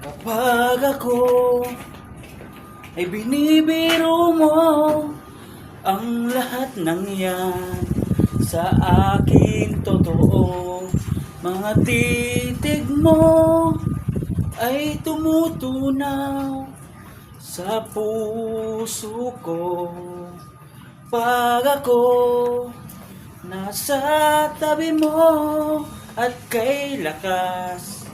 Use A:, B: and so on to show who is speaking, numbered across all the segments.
A: Kapag ako ay binibiro mo ang lahat ng yan sa akin totoo. Mga titig mo ay tumutunaw sa puso ko. Pag ako nasa tabi mo at kay lakas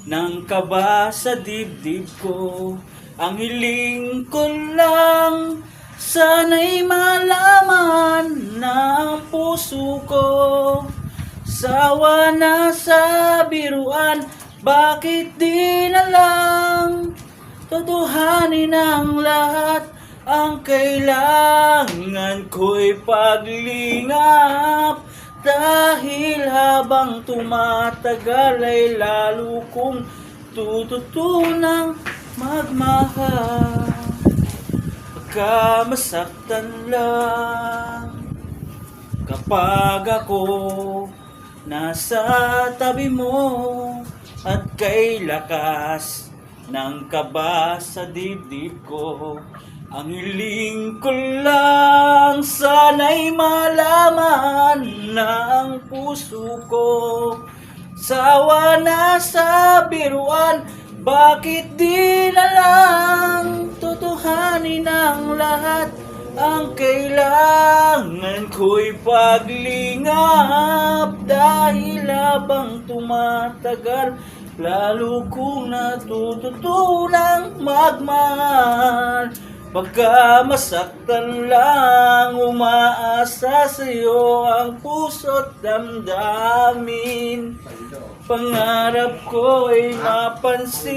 A: ng kaba sa dibdib ko, ang hiling ko lang sana'y malaman ng puso ko. Sawa na sa biruan, bakit di na lang totohanin ang lahat? Ang kailangan ko'y paglingap, dahil habang tumatagal ay lalo kong tututunang magmahal. Pagka masaktan lang kapag ako nasa tabi mo at kay lakas ng kaba sa dibdib ko, ang hiling ko lang sana'y malaman ng puso ko. Sawa na sa biruan, bakit di na lang totohanin ang lahat? Ang kailangan ko'y paglingap, dahil habang tumatagal lalo kong natututunang magmahal. Pagka masaktan lang, umaasa sa'yo ang puso't damdamin. Pangarap ko ay mapansin,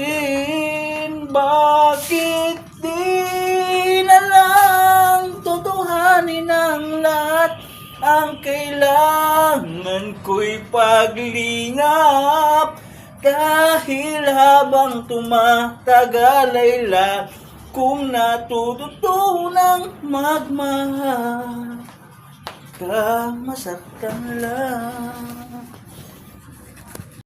A: bakit di na lang totohanin ang lahat? Ang kailangan ko'y paglingap, dahil habang tumatagal ay kung natututunang magmahal. Masaktan lang.